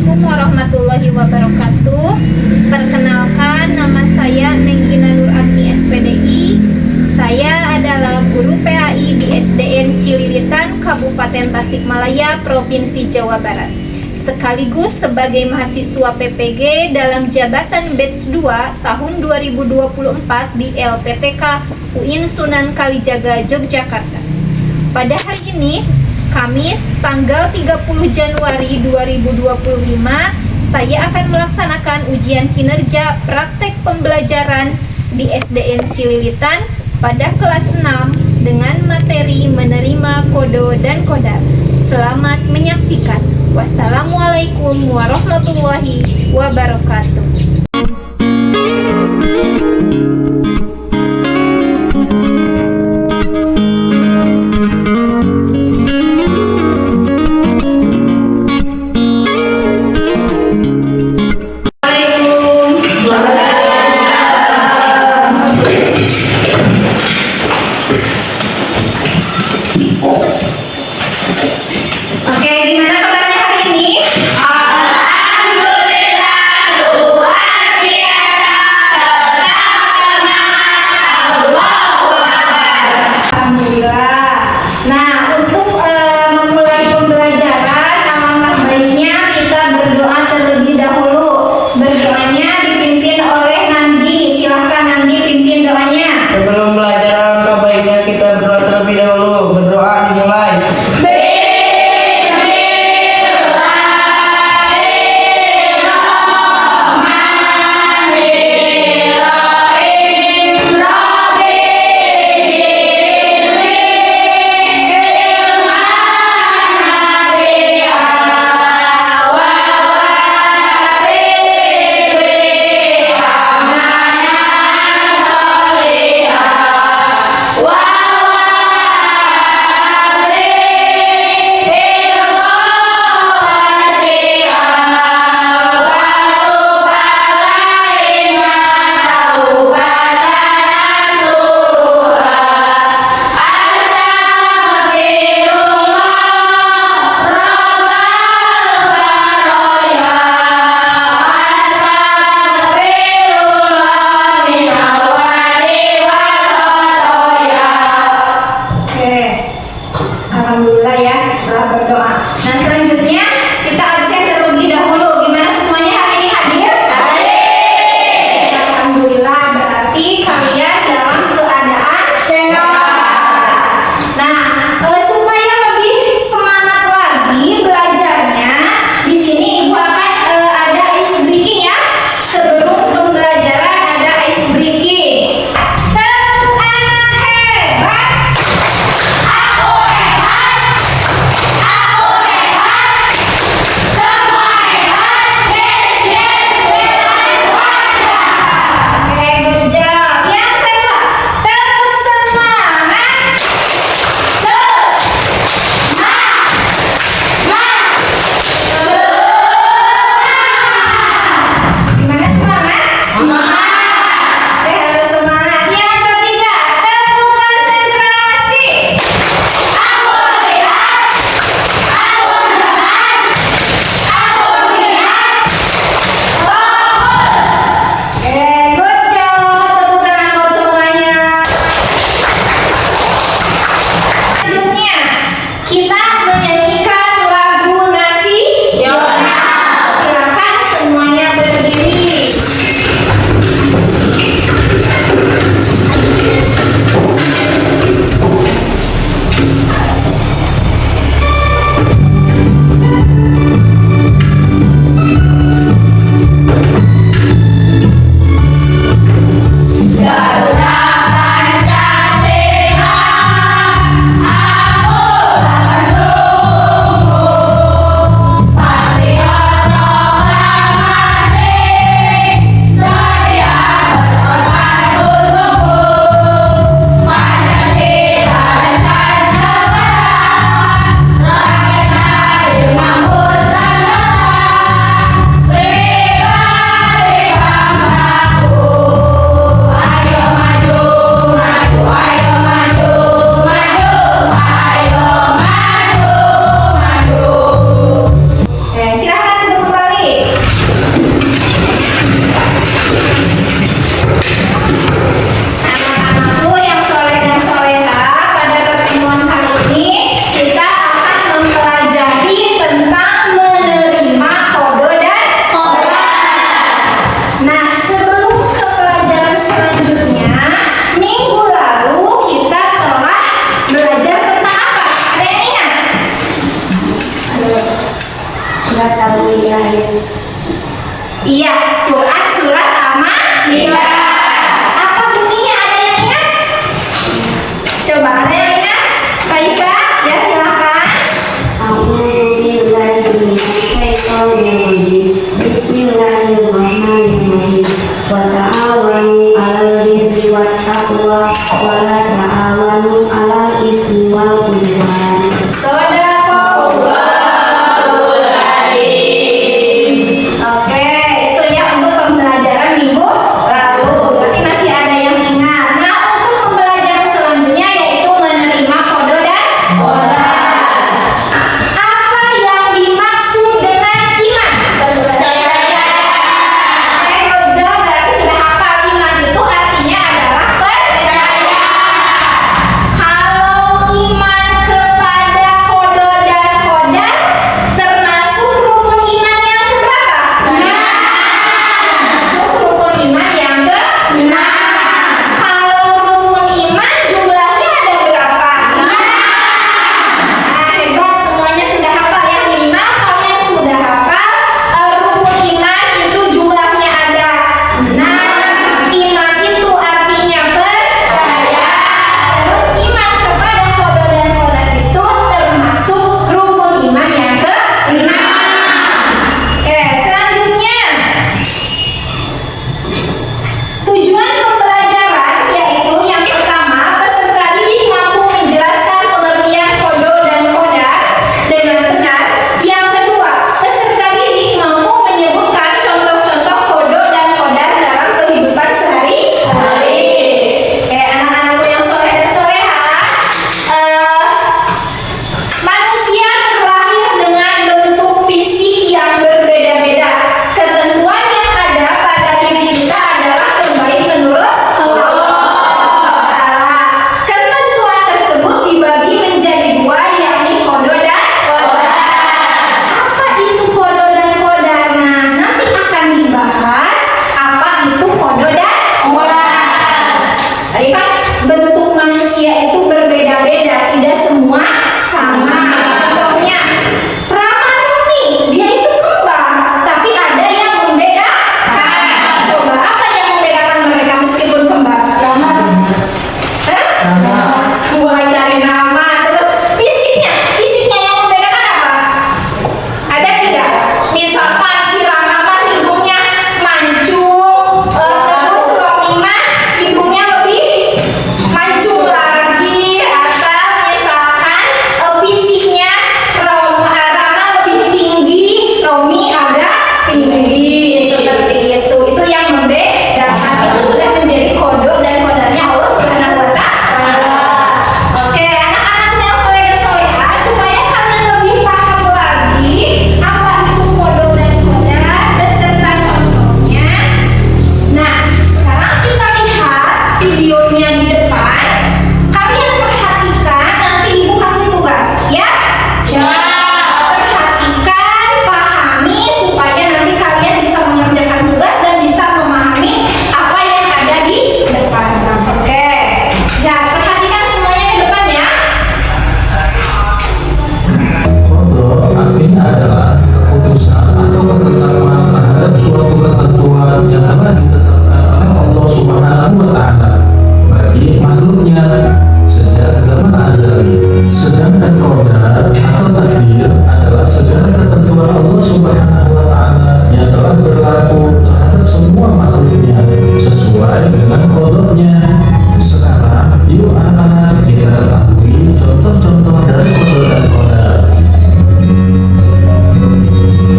Assalamualaikum warahmatullahi wabarakatuh. Perkenalkan, nama saya Nenggina Nur Agni SPDI. Saya adalah guru PAI di SDN Cililitan, Kabupaten Tasikmalaya, Provinsi Jawa Barat. Sekaligus sebagai mahasiswa PPG dalam jabatan Batch 2 tahun 2024 di LPTK UIN Sunan Kalijaga, Yogyakarta. Pada hari ini, Kamis tanggal 30 Januari 2025, saya akan melaksanakan ujian kinerja praktek pembelajaran di SDN Cililitan pada kelas 6 dengan materi menerima kode dan kodar. Selamat menyaksikan. Wassalamualaikum warahmatullahi wabarakatuh. Al-Maidah. Iya, Quran surat Al-Maidah. Apa bunyinya, ada yang ingat? Coba, ada yang ingat? Raisa, ya silakan. Bismillahirrahmanirrahim. Wa ta'awanu 'alal birri wat taqwa wa la ta'awanu 'alal ismi wal 'udwan. Shadaqallahul Adzim. Oke, itu ya untuk pembelajaran minggu lalu. Berarti masih ada yang ingat. Nah, untuk pembelajaran selanjutnya yaitu menerima kode dan kodar. Apa yang dimaksud dengan iman? Berarti sudah hafal iman itu artinya adalah percaya. Kalau iman kepada kode dan kodar termasuk rukun iman yang keberapa? Termasuk rukun iman yang ke-6. Kalau rukun iman jumlahnya ada berapa? Nah, hebat, semuanya sudah hafal ya. Minimal kalian sudah hafal rukun iman itu jumlahnya ada 6. Iman itu artinya percaya. Terus iman kepada kode dan kodar itu termasuk rukun iman yang ke-6. Oke, selanjutnya tujuan pembelajaran yaitu yang pertama, peserta didik mampu menjelaskan pengertian kode dan kodar dengan benar. Yang kedua, peserta didik mampu menyebutkan contoh-contoh kode dan kodar dalam kehidupan sehari-hari. Oke, anak-anakku yang soleh dan soleha, manusia terlahir dengan bentuk fisik yang berbeda-beda. Ketentuan yang ada pada diri kita adalah terbaik menurut Allah. Ketentuan tersebut dibagi menjadi dua, yakni kode dan kodar. Apa itu kode dan kodar? Nah, nanti akan dibahas apa itu kode dan kodar. Tadi kan bentuk manusia itu berbeda-beda, tidak semua sama. Contohnya Rama Rumi, dia itu kembar, tapi ada yang membedakan. Coba apa yang membedakan mereka meskipun kembar? Mulai dari nama, terus fisiknya yang membedakan apa? Ada tidak? Misalkan si Rama mah hidungnya mancung, terus Romi mah hidungnya lebih mancung lagi, atau misalkan fisiknya Rama lebih tinggi, Romi agak tinggi, seperti itu. Itu yang membedakan. Itu sudah menjadi kode dan kodarnya Allah Subhanahu wa Ta'ala. Oke, anak-anak yang soleh dan soleha, supaya kalian lebih paham lagi apa itu kode dan kodar beserta contohnya. Nah, sekarang kita lihat videonya di depan. Kalian perhatikan, nanti ibu kasih tugas ya. Perhatikan, pahami supaya nanti kalian bisa mengerjakan tugas dan bisa memahami apa yang ada di depan. Oke. Ya, perhatikan semuanya ke depan ya. Qadar artinya adalah keputusan atau ketetapan terhadap suatu ketentuan yang telah ditetapkan oleh Allah Subhanahu wa Ta'ala bagi makhluknya sejak zaman azali. Sedangkan qadar atau takdir adalah segala ketentuan Allah Subhanahu wa Ta'ala yang telah berlaku terhadap semua makhluknya sesuai dengan qadarnya. Sekarang, yuk anak-anak kita ketahui contoh-contoh dari qadar dan qadar.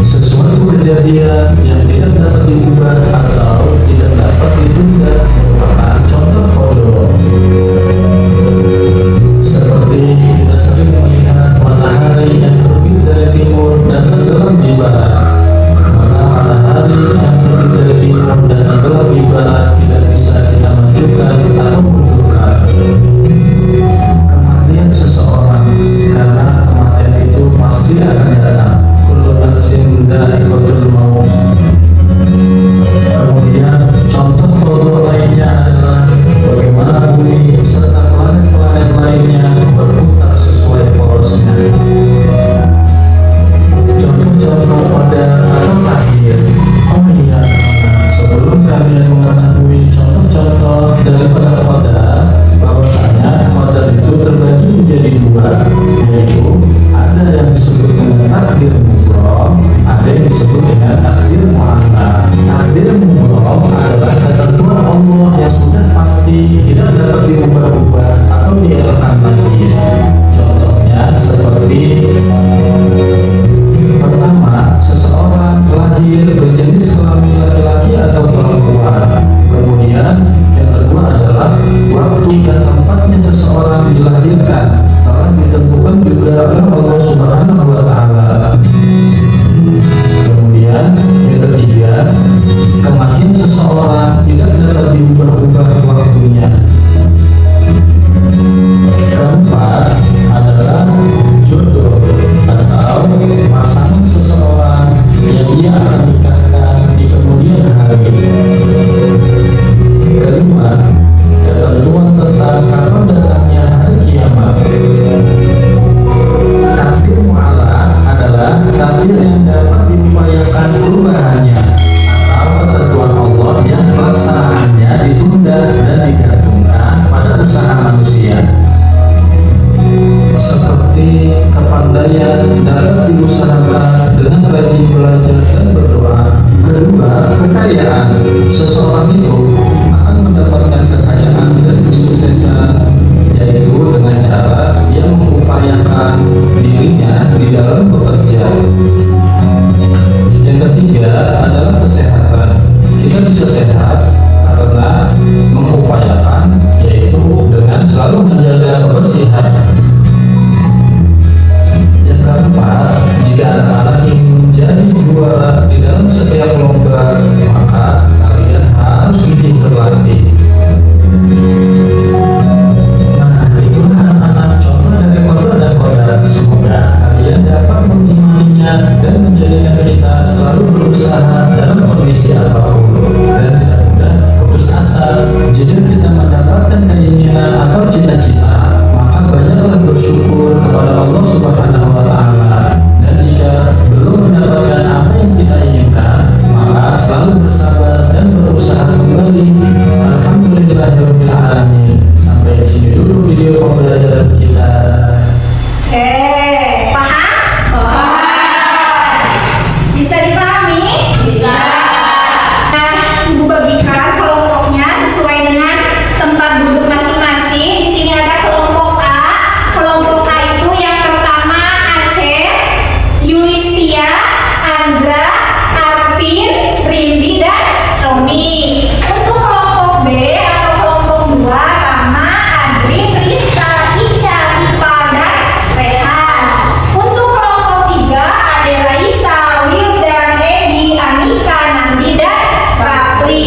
Sesuatu kejadian yang tidak dapat diubah atau tidak dapat ditunda merupakan contoh qadar. Seperti kita sering melihat matahari yang terbit dari timur dan tenggelam di barat. Maka matahari yang terbit dari timur dan tenggelam di barat tidak bisa kita majukan atau mundurkan. Kematian seseorang, karena kematian itu pasti akan datang. Kullu nafsin dha'iqatul maut. Kemudian contoh qadar lainnya adalah bagaimana bumi serta planet-planet lainnya berputar sesuai porosnya. Contoh-contoh pada lahir berjenis kelamin laki-laki atau perempuan. Kemudian yang kedua adalah waktu dan tempatnya seseorang dilahirkan telah ditentukan juga oleh Allah Subhanahu wa Ta'ala. Kemudian yang ketiga, kematian seseorang tidak dapat diubah-ubah waktunya. Keempat adalah jodoh atau pasangan seseorang yang ia akan nikahkan di kemudian hari. Kelima, ketentuan tentang kapan datangnya hari kiamat. Takdir mu'alaq adalah takdir yang dapat diupayakan perubahannya atau ketentuan Allah yang pelaksanaannya ditunda dan digantungkan pada usaha manusia. Seperti kepandaian dapat diusahakan dengan rajin belajar dan berdoa. Kedua, kekayaan. Seseorang itu akan mendapatkan kekayaan dan kesuksesan yaitu dengan cara ia mengupayakan dirinya di dalam bekerja. Yang ketiga adalah kesehatan. Kita bisa sehat karena mengupayakan, yaitu dengan selalu menjaga kebersihan. Yang keempat, jika anak-anak ingin menjadi juara di dalam setiap lomba, maka kalian harus gigih berlatih. Nah, itulah anak-anak contoh dari Qadar dan Qadar. Semoga kalian dapat mengimaninya dan menjadikan kita selalu berusaha dalam kondisi apapun dan tidak mudah putus asa. Jika kita mendapatkan keinginan atau cita-cita, maka banyaklah bersyukur kepada Allah Subhanahu wa Ta'ala. Dan jika belum mendapatkan apa yang kita inginkan, maka selalu bersabar dan berusaha kembali. Alhamdulillahirabbil alamin. Sampai di sini dulu video pembelajaran kita. Paham? Bisa dipahami? Bisa. Nah, Ibu bagikan kelompoknya sesuai dengan tempat duduk masing-masing. Di sini ada kelompok A. Kelompok A itu yang pertama Aceh, Yulistia, Andra, Arvin, Rindi, dan Romi. Untuk kelompok B atau kelompok 2 Rama, Adri, Krista, Ica, Ipa, dan Rehan. Untuk kelompok 3 ada Raisa, Wildan, Edi, Anika, Nandi, dan Rapli.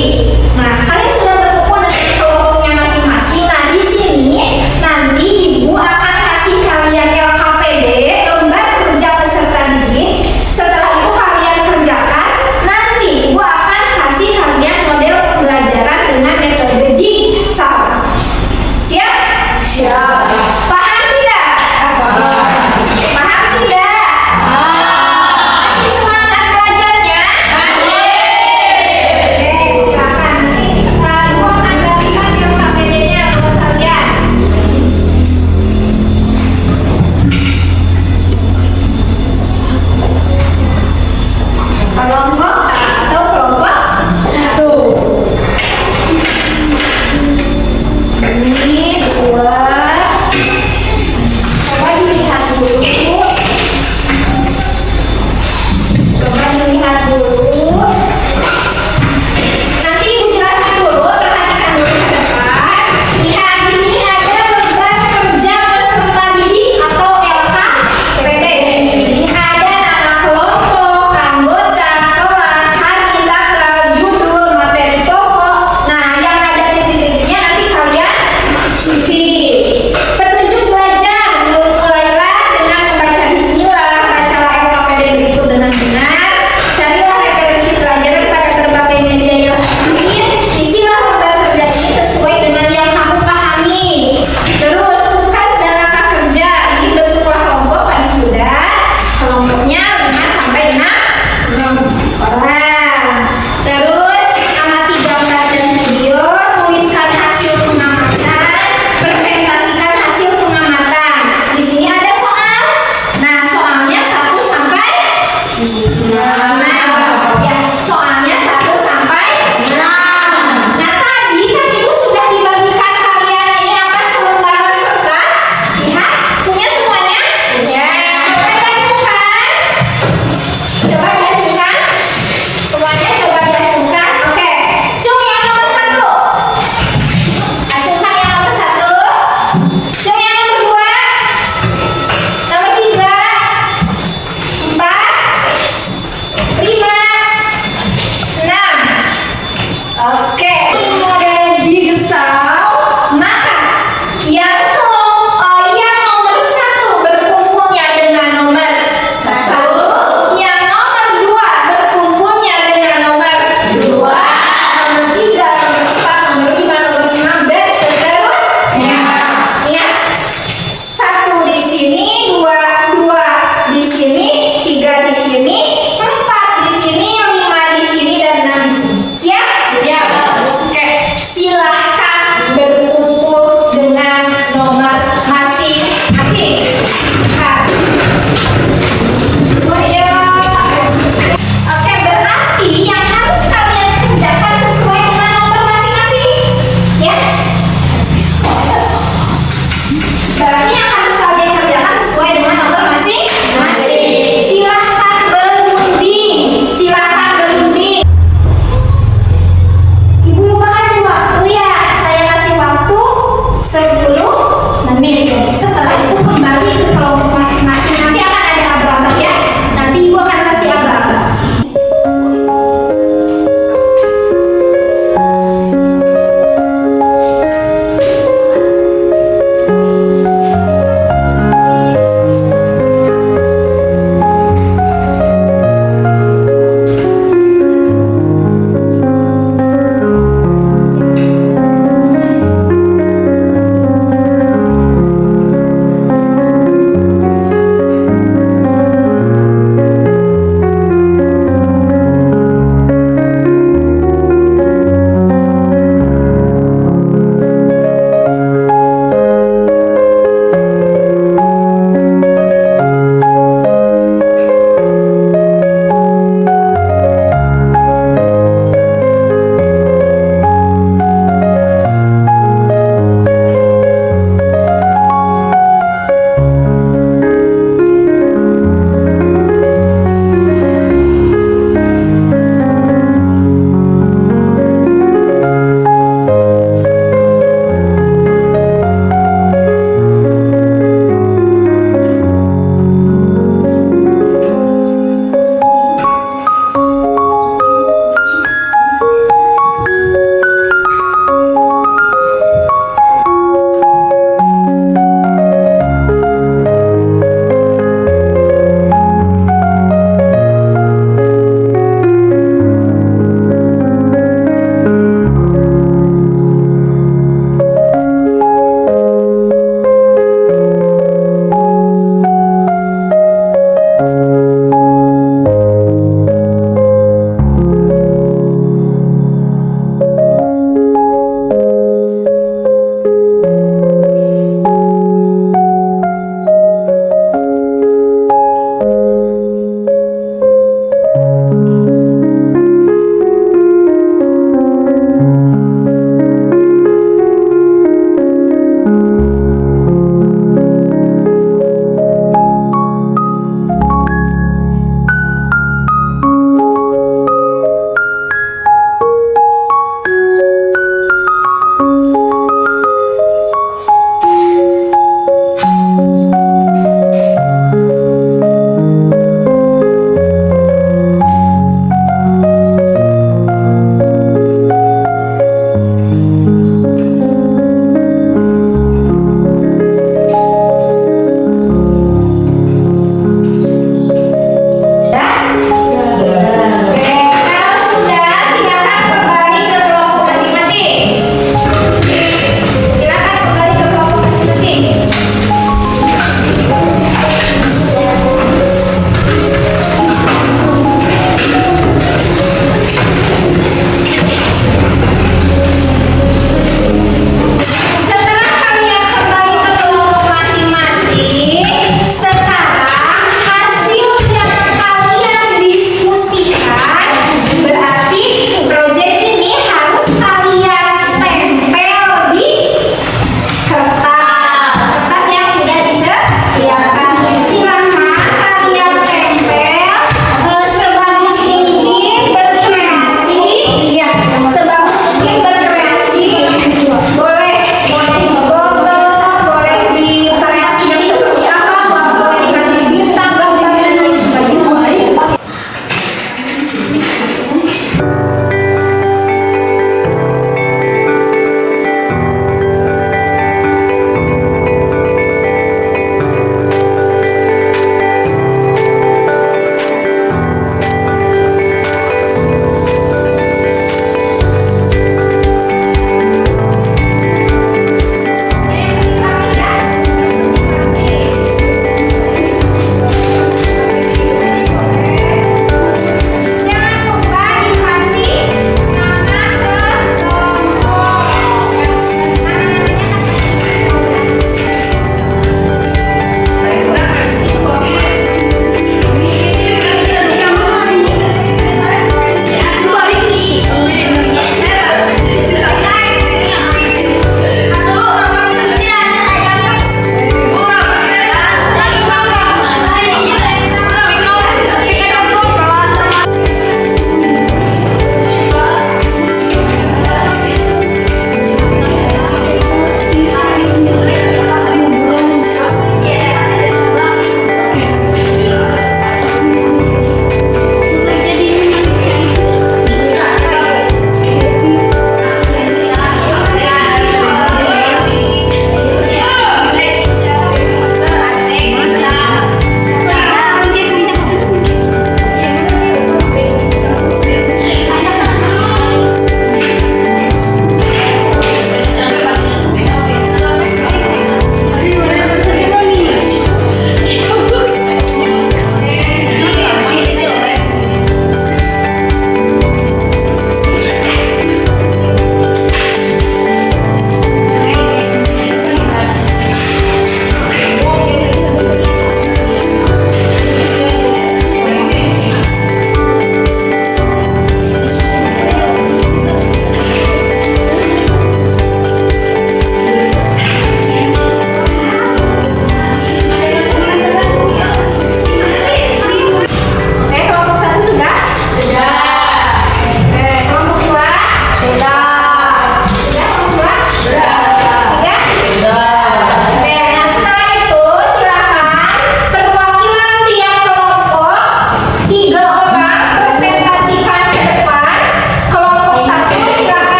Nah, kalian sudah berkumpul dengan kelompoknya masing-masing. Nah, di sini nanti Ibu akan kasih kalian LKPD, lembar kerja peserta didik. Setelah itu kalian kerjakan, nanti Ibu akan kasih kalian model pembelajaran dengan metode jigsaw. Siap? Siap. Paham tidak? Paham tidak? Masih semangat belajarnya? Masih. Oke, silakan. Nanti Ibu akan berikan LKPD-nya buat kalian. Kelompok A atau kelompok 1. Ini 2. Coba dilihat dulu. Nanti Ibu jelaskan dulu, perhatikan dulu ke depan. Lihat di sini ada lembar kerja peserta didik atau LKPD. Ada nama kelompok, anggota kelas,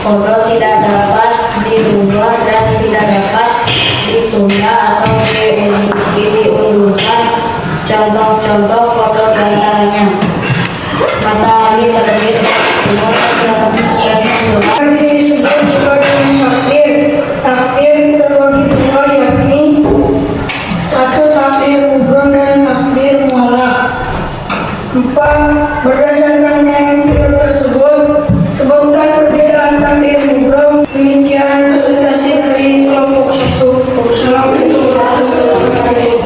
Kodok tidak dapat dirubah dan tidak dapat ditunda atau diundurkan. Contoh-contoh kodok diantaranya matahari terbit timur Ini disebut juga dengan takdir. Takdir terbagi dua, yakni satu takdir mubrom dan takdir mualak. 4. Berdasarkan yang tersebut, sebutkan perbedaan takdir mubrom. Demikian presentasi dari kelompok 1. Assalamualaikum warahmatullahi wabarakatuh.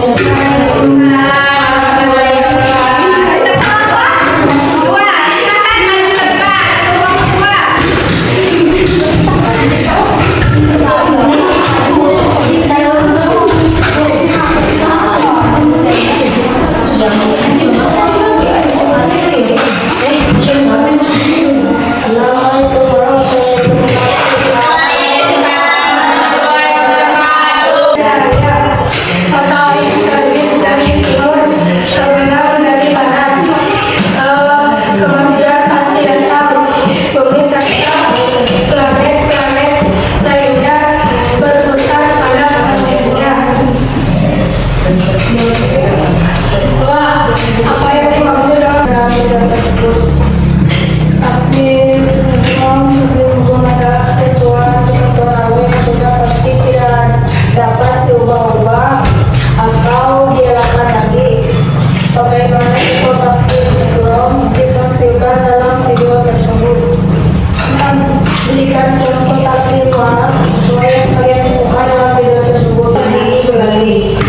Berikan contoh takdir mualak sesuai yang kalian temukan dalam video tersebut.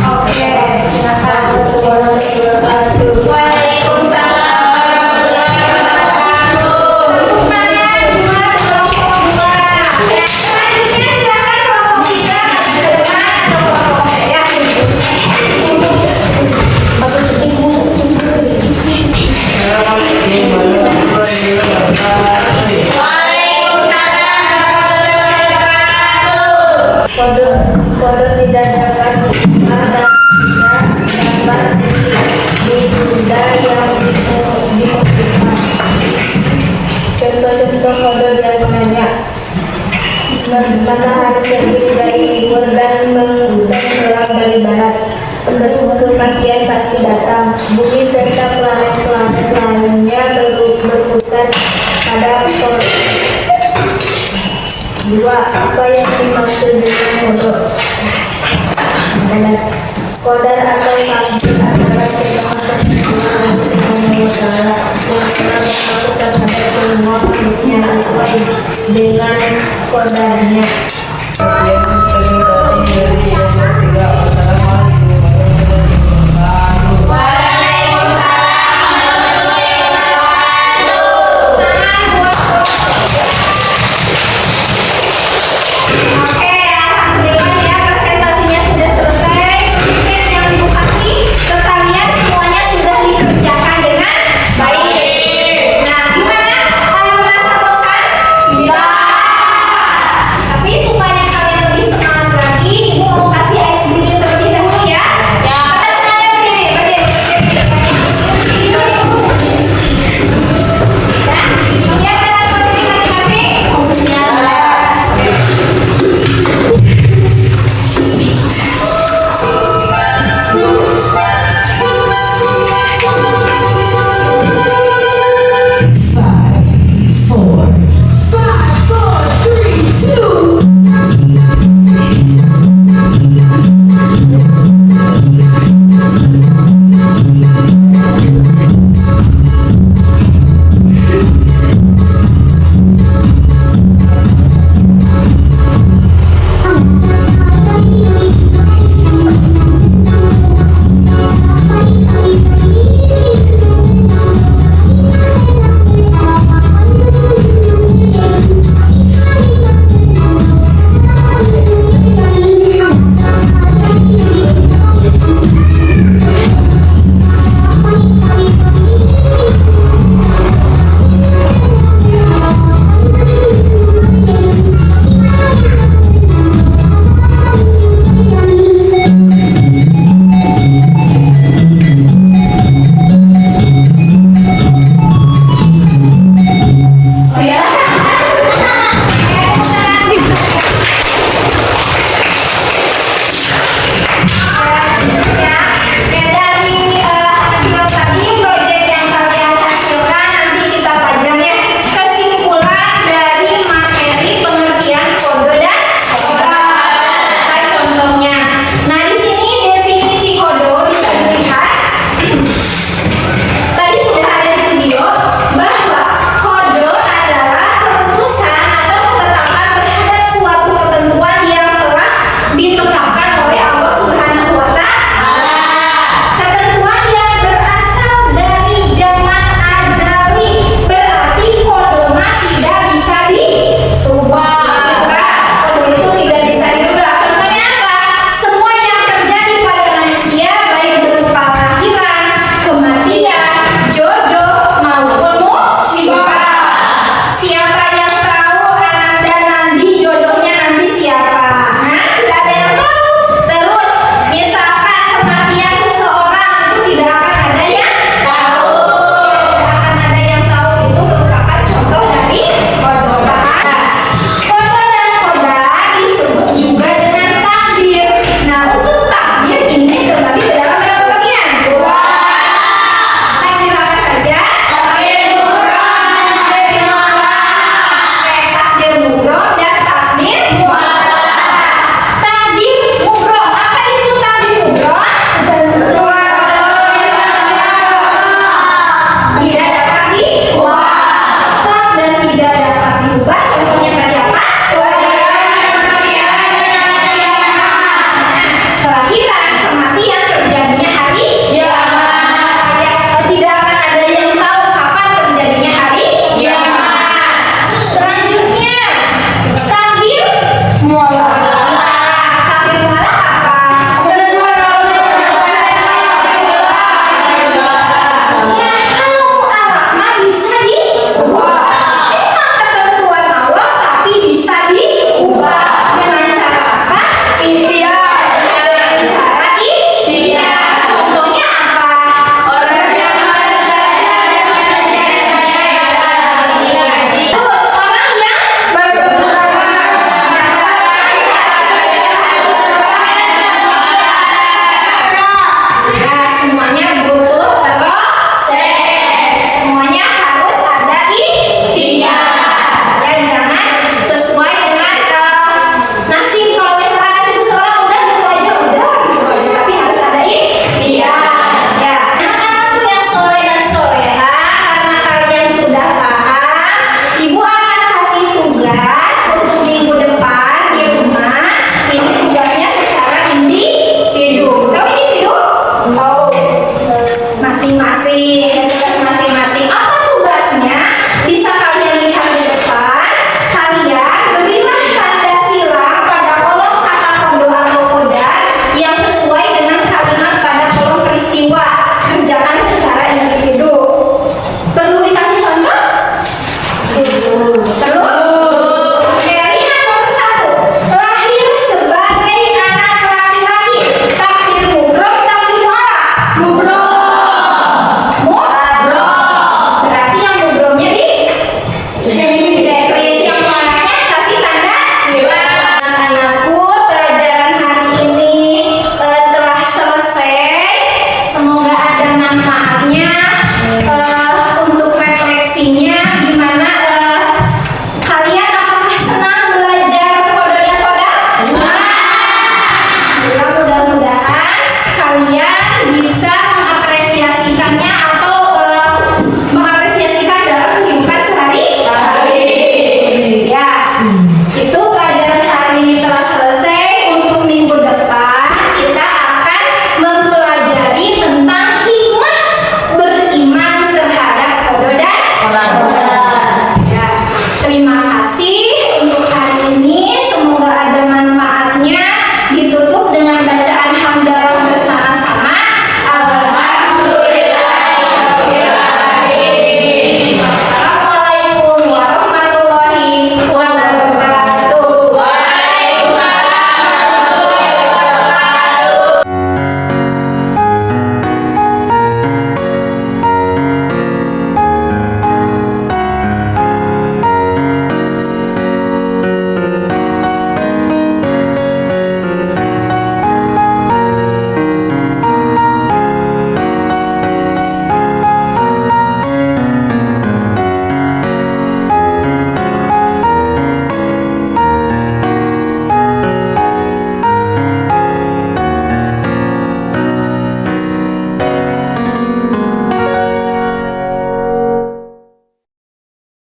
Oke, silakan. Waalaikumsalam warahmatullahi wabarakatuh. Kalian dua kelompok dua. Ya, selanjutnya silakan kelompok tiga dengan kelompok saya. Kode tidak dapat ditunda yang dibutuhkan. Contoh-contoh kode diantaranya matahari terbit dari timur dan mengelam dari barat. Kematian pasti datang. Bumi serta planet-planet lainnya berputar pada pol. 2. Apa yang dimaksud dengan kodok? Kodar atau takdir adalah sebuah ketentuan yang berlaku terhadap semua makhluknya sesuai dengan kodarnya.